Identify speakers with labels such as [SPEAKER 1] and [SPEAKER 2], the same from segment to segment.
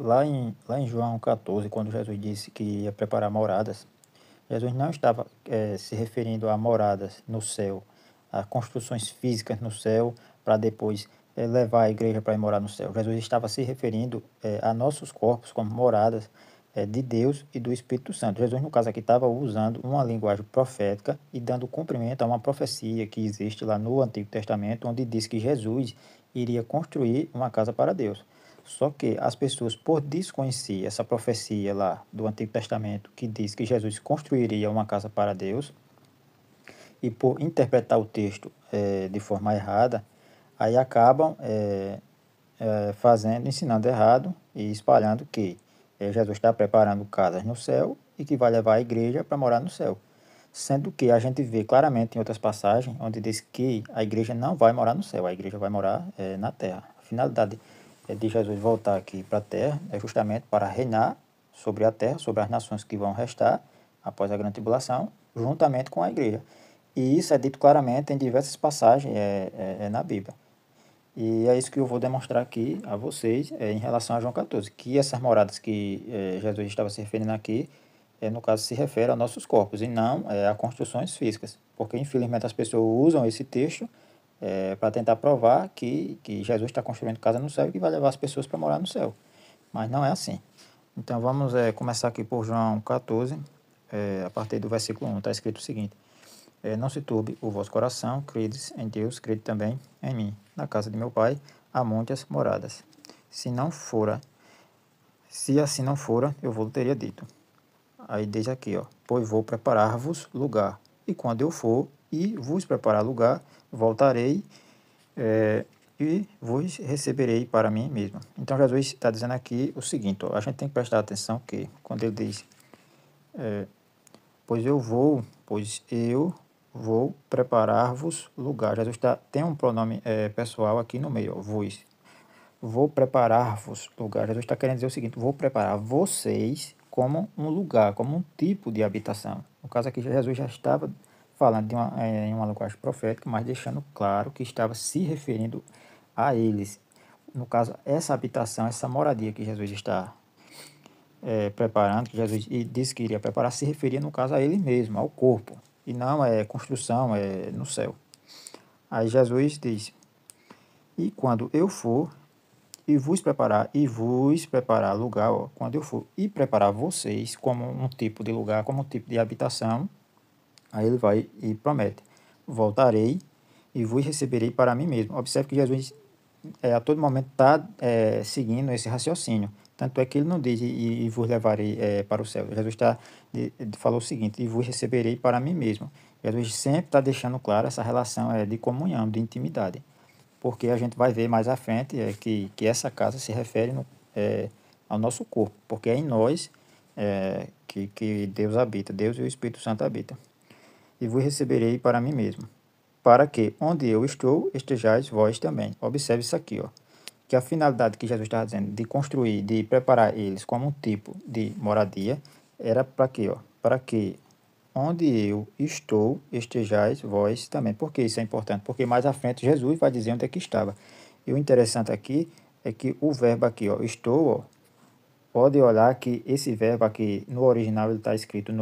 [SPEAKER 1] Lá em João 14, quando Jesus disse que ia preparar moradas, Jesus não estava se referindo a moradas no céu, a construções físicas no céu, para depois levar a igreja para ir morar no céu. Jesus estava se referindo a nossos corpos como moradas de Deus e do Espírito Santo. Jesus, no caso aqui, estava usando uma linguagem profética e dando cumprimento a uma profecia que existe lá no Antigo Testamento, onde diz que Jesus iria construir uma casa para Deus. Só que as pessoas, por desconhecer essa profecia lá do Antigo Testamento, que diz que Jesus construiria uma casa para Deus, e por interpretar o texto de forma errada, aí acabam ensinando errado e espalhando que Jesus está preparando casas no céu e que vai levar a igreja para morar no céu. Sendo que a gente vê claramente em outras passagens onde diz que a igreja não vai morar no céu, a igreja vai morar na terra. A finalidade de Jesus voltar aqui para a terra é justamente para reinar sobre a terra, sobre as nações que vão restar após a grande tribulação, juntamente com a igreja. E isso é dito claramente em diversas passagens na Bíblia. E é isso que eu vou demonstrar aqui a vocês em relação a João 14, que essas moradas que Jesus estava se referindo aqui, no caso, se refere a nossos corpos e não a construções físicas, porque infelizmente as pessoas usam esse texto para tentar provar que Jesus está construindo casa no céu e que vai levar as pessoas para morar no céu, mas não é assim. Então vamos começar aqui por João 14, a partir do versículo 1, está escrito o seguinte: não se turbe o vosso coração, credes em Deus, crede também em mim. Na casa de meu pai há muitas moradas. Se assim não fora, eu vou teria dito. Aí diz aqui, ó, pois vou preparar-vos lugar. E quando eu for e vos preparar lugar, voltarei e vos receberei para mim mesmo. Então Jesus está dizendo aqui o seguinte, ó, a gente tem que prestar atenção que quando ele diz pois eu vou preparar-vos lugar. Jesus tem um pronome pessoal aqui no meio, ó, vos. Vou preparar-vos lugar. Jesus está querendo dizer o seguinte: vou preparar vocês como um lugar, como um tipo de habitação. No caso aqui, Jesus já estava falando em uma linguagem profética, mas deixando claro que estava se referindo a eles. No caso, essa habitação, essa moradia que Jesus está preparando, que Jesus disse que iria preparar, se referia, no caso, a ele mesmo, ao corpo, e não construção no céu. Aí Jesus diz: e quando eu for e vos preparar lugar, ó, quando eu for e preparar vocês como um tipo de lugar, como um tipo de habitação, aí ele vai e promete: voltarei e vos receberei para mim mesmo. Observe que Jesus a todo momento está seguindo esse raciocínio. Tanto é que ele não diz e vos levarei para o céu. Jesus falou o seguinte: e vos receberei para mim mesmo. Jesus sempre está deixando claro essa relação de comunhão, de intimidade. Porque a gente vai ver mais à frente que essa casa se refere ao nosso corpo. Porque é em nós que Deus habita, Deus e o Espírito Santo habitam. E vos receberei para mim mesmo, para que onde eu estou, estejais vós também. Observe isso aqui, ó, que a finalidade que Jesus estava dizendo de construir, de preparar eles como um tipo de moradia, era para quê? Ó? Para que onde eu estou, estejais vós também. Por que isso é importante? Porque mais à frente Jesus vai dizer onde é que estava. E o interessante aqui é que o verbo aqui, ó, estou, ó, pode olhar que esse verbo aqui no original ele está escrito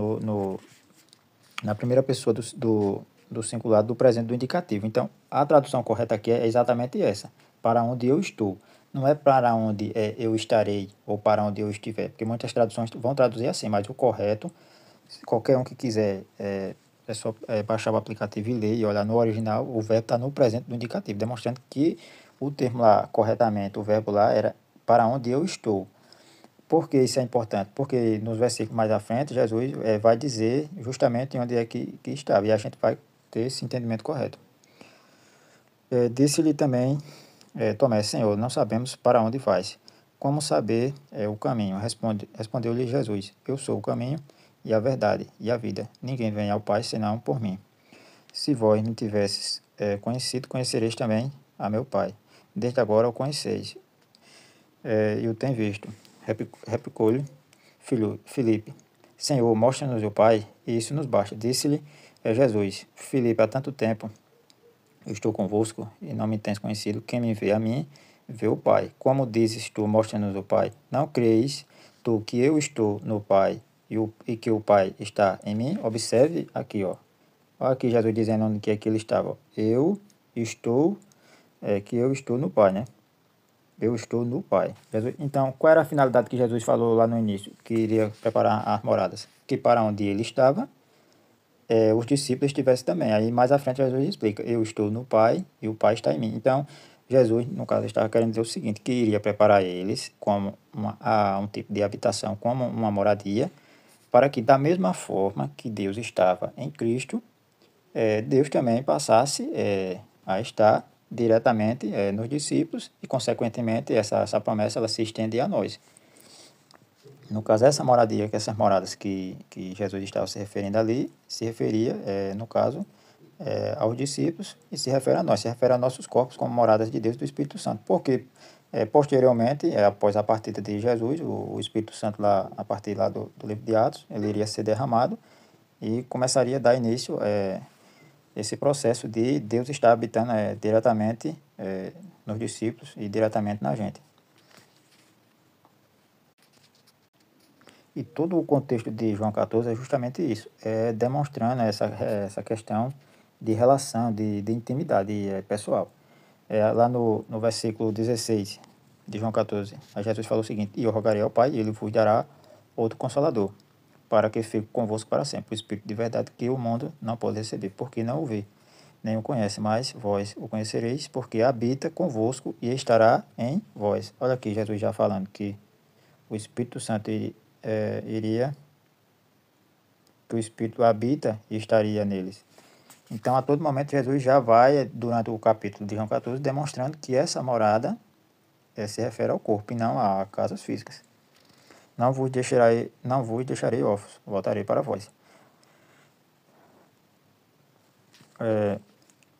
[SPEAKER 1] na primeira pessoa do singular do presente do indicativo. Então, a tradução correta aqui é exatamente essa: para onde eu estou. Não é para onde eu estarei ou para onde eu estiver, porque muitas traduções vão traduzir assim, mas o correto, qualquer um que quiser, é só baixar o aplicativo e ler e olhar no original, o verbo está no presente do indicativo, demonstrando que o termo lá, corretamente, o verbo lá era para onde eu estou. Por que isso é importante? Porque nos versículos mais à frente, Jesus vai dizer justamente onde é que estava, e a gente vai ter esse entendimento correto. Disse-lhe também Tomé: Senhor, não sabemos para onde vais. Como saber o caminho? Respondeu-lhe Jesus: Eu sou o caminho e a verdade e a vida. Ninguém vem ao Pai senão por mim. Se vós me tivesses conhecido, conhecereis também a meu Pai. Desde agora o conheceis e o tem visto. Replicou-lhe Filipe: Senhor, mostra-nos o Pai, e isso nos basta. Disse-lhe Jesus: Filipe, há tanto tempo eu estou convosco e não me tens conhecido. Quem me vê a mim, vê o Pai. Como dizes tu, mostra-nos o Pai. Não creis tu que eu estou no Pai e que o Pai está em mim? Observe aqui, ó. Olha aqui Jesus dizendo onde que é que ele estava. Eu estou, que eu estou no Pai, né? Eu estou no Pai. Então, qual era a finalidade que Jesus falou lá no início? Que iria preparar as moradas. Que para onde ele estava, os discípulos estivessem também. Aí mais à frente Jesus explica, eu estou no Pai e o Pai está em mim. Então, Jesus, no caso, estava querendo dizer o seguinte, que iria preparar eles como um tipo de habitação, como uma moradia, para que da mesma forma que Deus estava em Cristo, Deus também passasse a estar diretamente nos discípulos e, consequentemente, essa promessa ela se estende a nós. No caso, essa moradia, que essas moradas que Jesus estava se referindo ali, se referia, no caso, aos discípulos e se refere a nós, se refere a nossos corpos como moradas de Deus e do Espírito Santo. Porque, posteriormente, após a partida de Jesus, o Espírito Santo, lá, a partir lá do livro de Atos, ele iria ser derramado e começaria a dar início esse processo de Deus estar habitando diretamente nos discípulos e diretamente na gente. E todo o contexto de João 14 é justamente isso, demonstrando essa questão de relação, de intimidade pessoal. Lá no versículo 16 de João 14, a Jesus falou o seguinte, e eu rogarei ao Pai, e ele vos dará outro Consolador, para que fique convosco para sempre, o Espírito de verdade que o mundo não pode receber, porque não o vê, nem o conhece, mas vós o conhecereis, porque habita convosco e estará em vós. Olha aqui Jesus já falando que o Espírito Santo iria, que o Espírito habita e estaria neles. Então, a todo momento, Jesus já vai, durante o capítulo de João 14, demonstrando que essa morada se refere ao corpo e não a casas físicas. Não vos deixarei órfãos, voltarei para vós.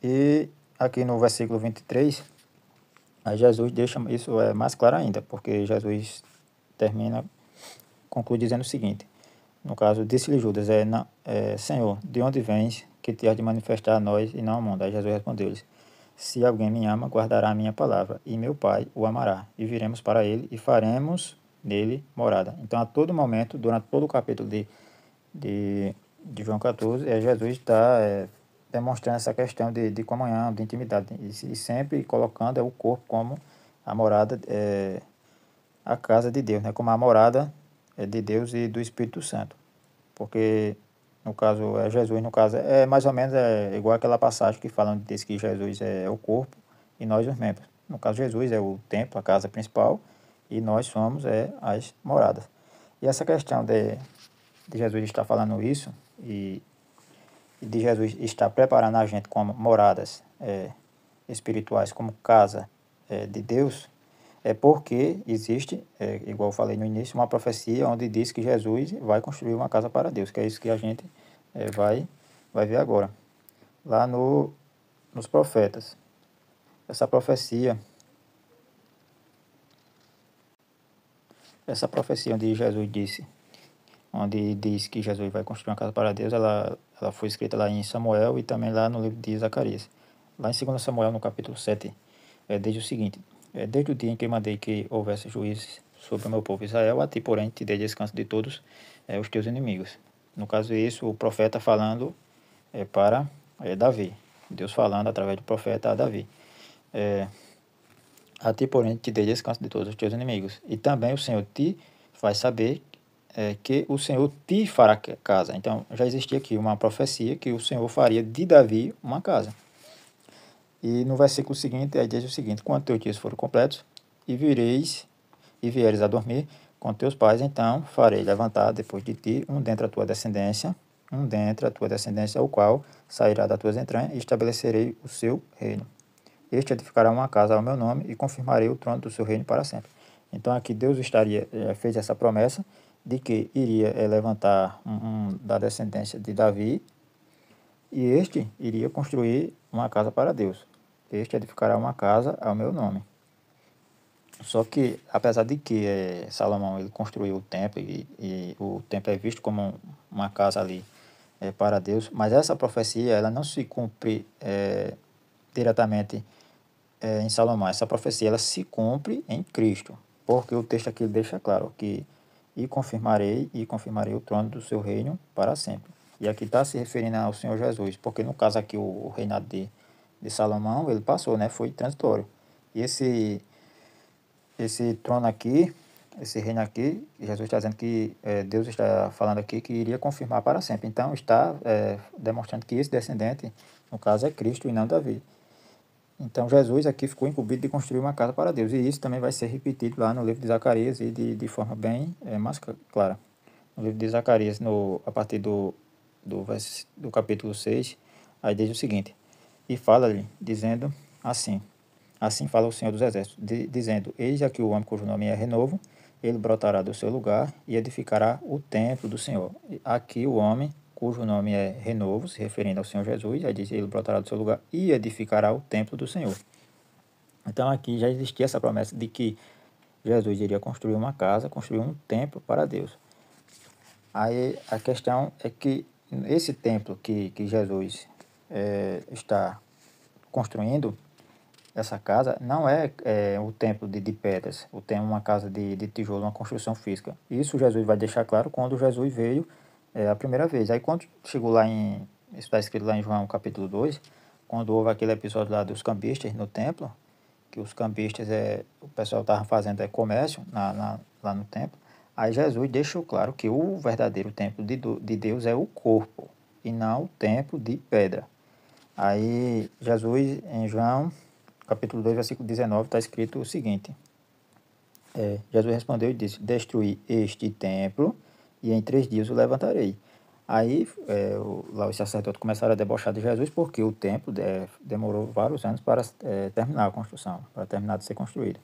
[SPEAKER 1] E aqui no versículo 23, aí Jesus deixa isso mais claro ainda, porque Jesus conclui dizendo o seguinte, no caso, disse-lhe Judas, Senhor, de onde vens que te has de manifestar a nós e não ao mundo? Aí Jesus respondeu-lhes, se alguém me ama, guardará a minha palavra, e meu Pai o amará, e viremos para ele e faremos nele morada. Então, a todo momento, durante todo o capítulo de João 14, Jesus está demonstrando essa questão de comunhão, de intimidade, e sempre colocando o corpo como a morada, a casa de Deus, né? Como a morada de Deus e do Espírito Santo. Porque, no caso, Jesus, no caso, mais ou menos igual aquela passagem que falam diz que Jesus é o corpo e nós os membros. No caso, Jesus é o templo, a casa principal, e nós somos as moradas. E essa questão de Jesus estar falando isso e de Jesus estar preparando a gente como moradas espirituais, como casa de Deus, é porque existe, igual eu falei no início, uma profecia onde diz que Jesus vai construir uma casa para Deus, que é isso que a gente vai ver agora. Lá nos profetas. Essa profecia onde Jesus disse, onde diz que Jesus vai construir uma casa para Deus, ela foi escrita lá em Samuel e também lá no livro de Zacarias. Lá em 2 Samuel, no capítulo 7, diz o seguinte, desde o dia em que mandei que houvesse juízes sobre o meu povo Israel, a ti, porém, te dei descanso de todos os teus inimigos. No caso, isso, o profeta falando para Davi. Deus falando através do profeta a Davi. A ti, porém, te dei descanso de todos os teus inimigos. E também o Senhor te faz saber que o Senhor te fará casa. Então, já existia aqui uma profecia que o Senhor faria de Davi uma casa. E no versículo seguinte, aí diz o seguinte, quando teus dias forem completos, e vieres a dormir com teus pais, então farei levantar depois de ti um dentre a tua descendência, o qual sairá das tuas entranhas, e estabelecerei o seu reino. Este edificará uma casa ao meu nome, e confirmarei o trono do seu reino para sempre. Então aqui Deus fez essa promessa de que iria levantar da descendência de Davi, e este iria construir uma casa para Deus. Este edificará uma casa ao meu nome. Só que, apesar de que Salomão ele construiu o templo e o templo é visto como uma casa ali para Deus, mas essa profecia ela não se cumpre diretamente em Salomão, essa profecia ela se cumpre em Cristo, porque o texto aqui deixa claro que e confirmarei o trono do seu reino para sempre. E aqui está se referindo ao Senhor Jesus, porque no caso aqui o reinado de Salomão, ele passou, né? Foi transitório. E esse trono aqui, esse reino aqui, Jesus está dizendo que Deus está falando aqui que iria confirmar para sempre. Então está demonstrando que esse descendente, no caso, é Cristo e não Davi. Então Jesus aqui ficou incumbido de construir uma casa para Deus. E isso também vai ser repetido lá no livro de Zacarias e de forma bem mais clara. No livro de Zacarias, a partir do capítulo 6, aí diz o seguinte: E fala-lhe, dizendo assim: Assim fala o Senhor dos Exércitos, dizendo: Eis aqui o homem cujo nome é Renovo, ele brotará do seu lugar e edificará o templo do Senhor. Aqui o homem cujo nome é Renovo, se referindo ao Senhor Jesus, aí diz: Ele brotará do seu lugar e edificará o templo do Senhor. Então aqui já existia essa promessa de que Jesus iria construir uma casa, construir um templo para Deus. Aí a questão é que esse templo que Jesus está construindo, essa casa, não o templo de pedras, o templo uma casa de tijolo, uma construção física. Isso Jesus vai deixar claro quando Jesus veio a primeira vez. Aí quando chegou lá isso está escrito lá em João capítulo 2, quando houve aquele episódio lá dos cambistas no templo, que os cambistas, o pessoal estava fazendo comércio lá no templo, aí Jesus deixou claro que o verdadeiro templo de Deus é o corpo, e não o templo de pedra. Aí Jesus, em João, capítulo 2, versículo 19, está escrito o seguinte: Jesus respondeu e disse: Destruí este templo, e em 3 dias o levantarei. Aí lá os sacerdotes começaram a debochar de Jesus, porque o templo demorou vários anos para terminar a construção, para terminar de ser construído.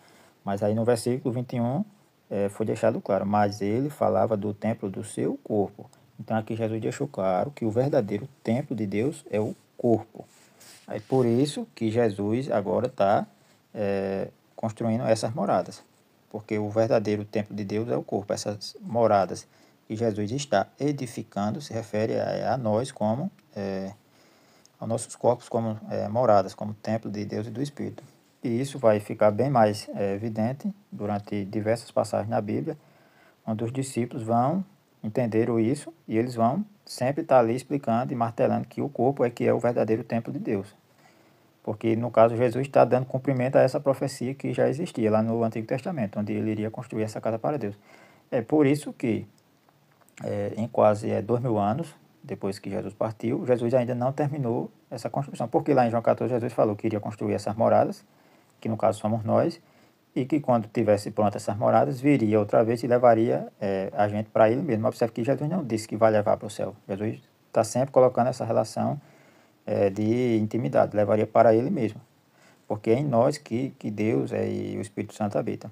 [SPEAKER 1] Mas aí no versículo 21 foi deixado claro: Mas ele falava do templo do seu corpo. Então aqui Jesus deixou claro que o verdadeiro templo de Deus é o corpo. Aí por isso que Jesus agora está construindo essas moradas. Porque o verdadeiro templo de Deus é o corpo. Essas moradas que Jesus está edificando se refere a nós como, aos nossos corpos como moradas, como templo de Deus e do Espírito. E isso vai ficar bem mais evidente durante diversas passagens na Bíblia, onde os discípulos vão entender isso e eles vão sempre estar ali explicando e martelando que o corpo que é o verdadeiro templo de Deus. Porque, no caso, Jesus está dando cumprimento a essa profecia que já existia lá no Antigo Testamento, onde ele iria construir essa casa para Deus. É por isso que, em quase 2.000 anos, depois que Jesus partiu, Jesus ainda não terminou essa construção. Porque lá em João 14, Jesus falou que iria construir essas moradas, que no caso somos nós, e que quando tivesse prontas essas moradas, viria outra vez e levaria a gente para ele mesmo. Observe que Jesus não disse que vai levar para o céu. Jesus está sempre colocando essa relação de intimidade, levaria para ele mesmo. Porque é em nós que Deus e o Espírito Santo habitam.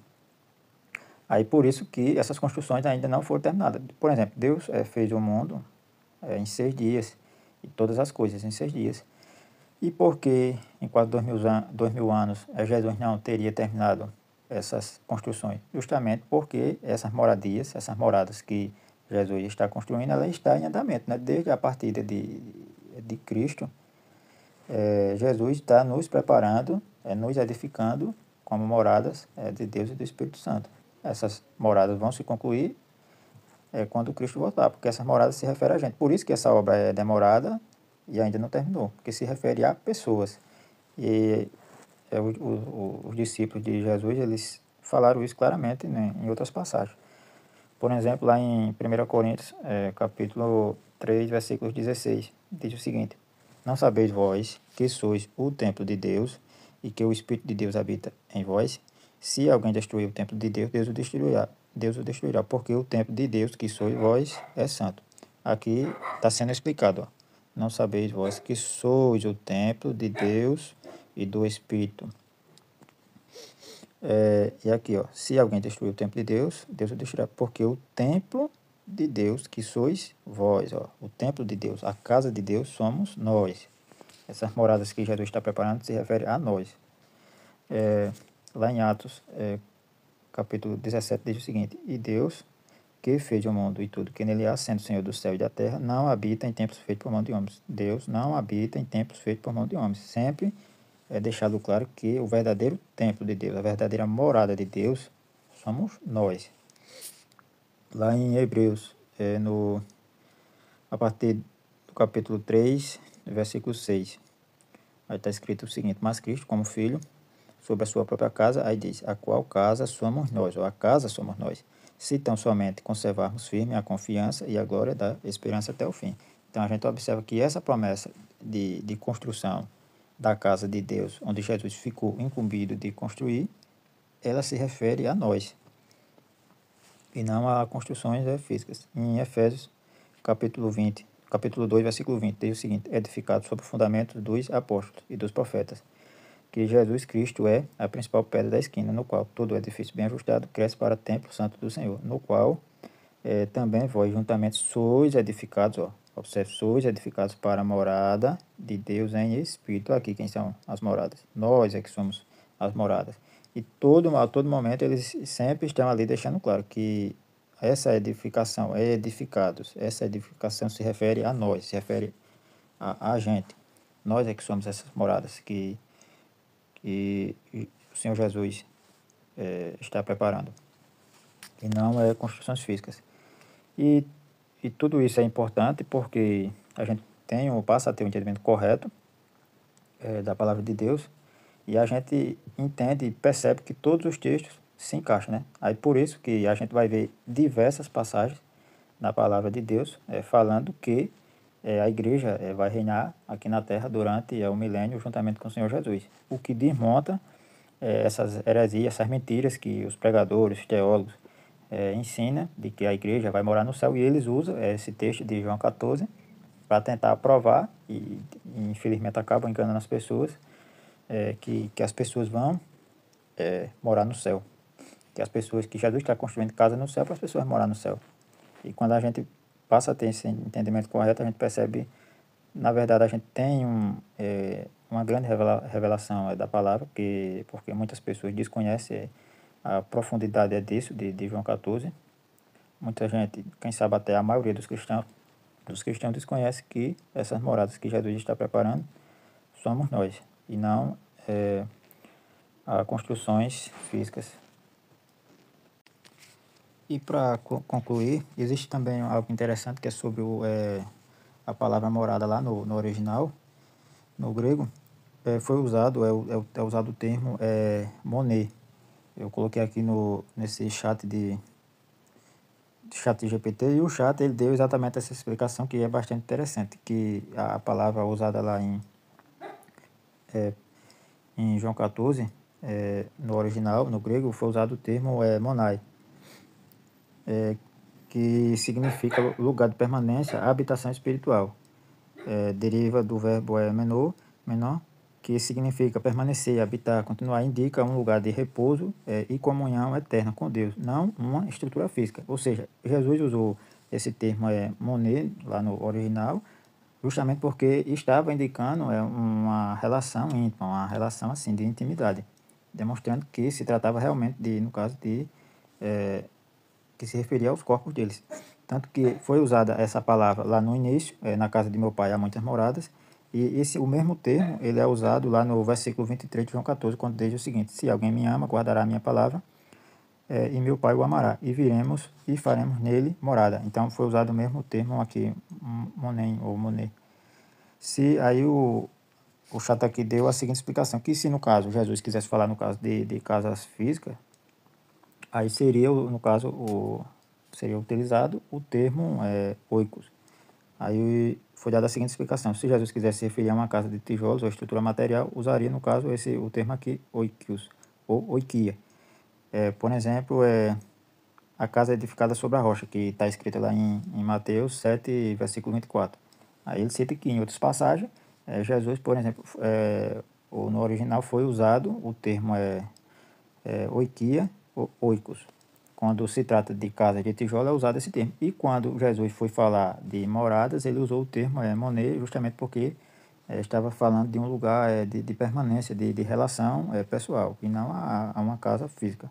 [SPEAKER 1] Aí por isso que essas construções ainda não foram terminadas. Por exemplo, Deus fez o mundo em 6 dias, e todas as coisas em 6 dias. E por que em quase 2.000 anos Jesus não teria terminado essas construções? Justamente porque essas moradias, essas moradas que Jesus está construindo, ela está em andamento, né? Desde a partida de Cristo, Jesus está nos preparando, nos edificando como moradas de Deus e do Espírito Santo. Essas moradas vão se concluir quando Cristo voltar, porque essas moradas se referem a gente. Por isso que essa obra é demorada e ainda não terminou, porque se refere a pessoas. E os discípulos de Jesus, eles falaram isso claramente, né, em outras passagens. Por exemplo, lá em 1 Coríntios, capítulo 3, versículos 16, diz o seguinte: Não sabeis vós que sois o templo de Deus e que o Espírito de Deus habita em vós? Se alguém destruir o templo de Deus, Deus o destruirá. Deus o destruirá, porque o templo de Deus que sois vós é santo. Aqui está sendo explicado, ó. Não sabeis vós que sois o templo de Deus e do Espírito. E aqui, ó, se alguém destruir o templo de Deus, Deus o destruirá, porque o templo de Deus que sois vós, ó, o templo de Deus, a casa de Deus somos nós. Essas moradas que Jesus está preparando se refere a nós. Lá em Atos, capítulo 17, diz o seguinte: E Deus, que fez o mundo e tudo que nele há, sendo Senhor do céu e da terra, não habita em templos feitos por mão de homens. Deus não habita em templos feitos por mão de homens. Sempre é deixado claro que o verdadeiro templo de Deus, a verdadeira morada de Deus, somos nós. Lá em Hebreus, a partir do capítulo 3, versículo 6, aí está escrito o seguinte: mas Cristo, como filho, sobre a sua própria casa, aí diz, a qual casa somos nós, ou a casa somos nós, se tão somente conservarmos firme a confiança e a glória da esperança até o fim. Então a gente observa que essa promessa de construção da casa de Deus, onde Jesus ficou incumbido de construir, ela se refere a nós, e não a construções físicas. Em Efésios, capítulo 2, versículo 20, diz o seguinte: edificado sobre o fundamento dos apóstolos e dos profetas, que Jesus Cristo é a principal pedra da esquina, no qual todo edifício bem ajustado cresce para o templo santo do Senhor, no qual também vós juntamente sois edificados, observe, sois edificados para a morada de Deus em Espírito. Aqui quem são as moradas? Nós é que somos as moradas. E a todo momento eles sempre estão ali deixando claro que essa edificação, essa edificação se refere a nós, se refere a gente. Nós é que somos essas moradas que o Senhor Jesus está preparando, e não construções físicas. E tudo isso é importante porque a gente passa a ter um entendimento correto da palavra de Deus, e a gente entende e percebe que todos os textos se encaixam, né? Aí por isso que a gente vai ver diversas passagens na palavra de Deus falando que a igreja vai reinar aqui na terra durante o milênio juntamente com o Senhor Jesus. O que desmonta essas heresias, essas mentiras que os pregadores, os teólogos ensinam de que a igreja vai morar no céu, e eles usam esse texto de João 14 para tentar provar, e infelizmente acabam enganando as pessoas, que as pessoas vão morar no céu. Que Jesus está construindo casa no céu para as pessoas morar no céu. E quando a gente passa a ter esse entendimento correto, a gente percebe, na verdade, a gente tem uma grande revelação da palavra, porque muitas pessoas desconhecem a profundidade disso, de João 14. Muita gente, quem sabe até a maioria dos cristãos desconhece que essas moradas que Jesus está preparando somos nós, e não a construções físicas. E para concluir, existe também algo interessante que é sobre a palavra morada lá no original, no grego. Foi usado, é usado o termo moné. Eu coloquei aqui nesse chat chat GPT, e o chat ele deu exatamente essa explicação, que é bastante interessante, que a palavra usada lá em João 14, no original, no grego, foi usado o termo monai, que significa lugar de permanência, habitação espiritual. Deriva do verbo menor, que significa permanecer, habitar, continuar, indica um lugar de repouso e comunhão eterna com Deus, não uma estrutura física. Ou seja, Jesus usou esse termo moné lá no original, justamente porque estava indicando uma relação íntima, uma relação assim de intimidade, demonstrando que se tratava realmente no caso que se referia aos corpos deles. Tanto que foi usada essa palavra lá no início, na casa de meu pai há muitas moradas, e o mesmo termo ele é usado lá no versículo 23 de João 14, quando diz o seguinte: se alguém me ama, guardará a minha palavra, e meu pai o amará, e viremos e faremos nele morada. Então foi usado o mesmo termo aqui, monem ou moné. Se aí o chat aqui deu a seguinte explicação, que se no caso Jesus quisesse falar no caso de casas físicas, aí seria, no caso, seria utilizado o termo oikos. Aí foi dada a seguinte explicação: se Jesus quisesse se referir a uma casa de tijolos ou estrutura material, usaria, no caso, o termo aqui, oikios, ou oikia. Por exemplo, a casa edificada sobre a rocha, que está escrita lá em Mateus 7, versículo 24. Aí ele cita que em outras passagens, Jesus, por exemplo, no original foi usado o termo oikia ou oikos. Quando se trata de casa de tijolo, é usado esse termo. E quando Jesus foi falar de moradas, ele usou o termo moné, justamente porque estava falando de um lugar de permanência, de relação pessoal, e não a uma casa física.